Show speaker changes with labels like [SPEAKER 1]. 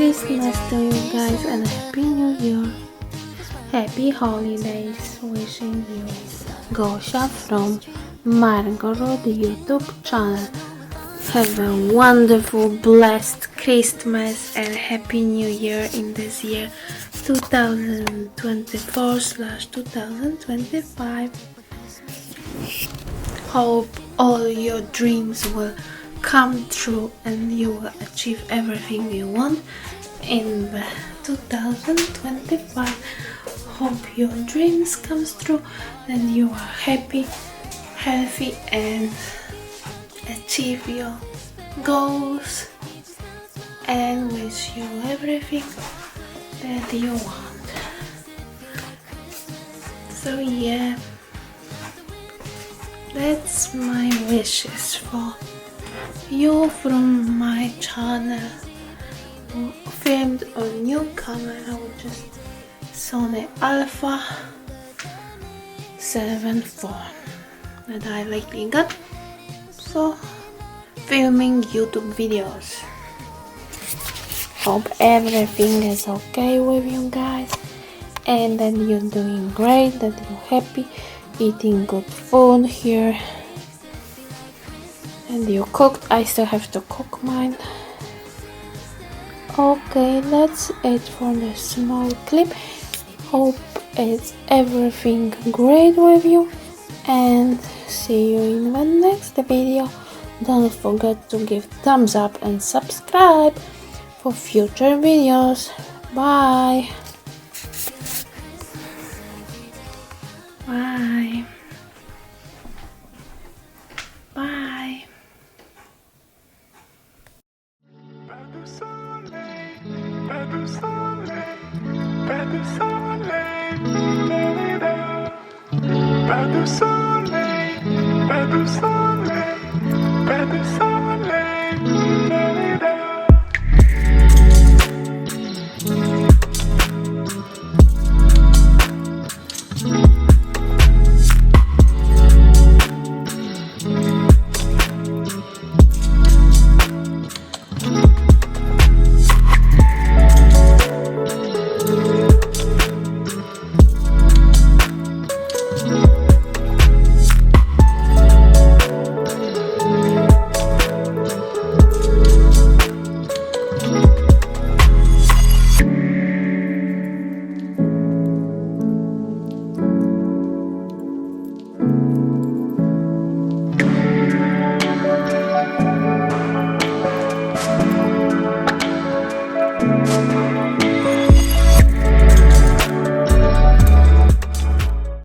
[SPEAKER 1] Christmas to you guys and Happy New Year. Happy holidays. Wishing you Gosha from Margoro, the YouTube channel. Have a wonderful, blessed Christmas and Happy New Year in this year 2024/2025. Hope all your dreams will come true and you will achieve everything you want in the 2025. Hope your dreams comes true and you are happy, healthy and achieve your goals, and wish you everything that you want. So yeah, that's my wishes for you from my channel, filmed on new camera, which is Sony Alpha 7 IV that I lately got, so filming YouTube videos. Hope everything is okay with you guys and that you're doing great, that you're happy, eating good food here. And you cooked. I still have to cook mine. Okay, that's it for the small clip. Hope it's everything great with you and see you in the next video. Don't forget to give thumbs up and subscribe for future videos. Bye. Bye. Bye.
[SPEAKER 2] Pas de soleil, pas de soleil, pas de soleil, pas de soleil, pas de soleil, pas de soleil.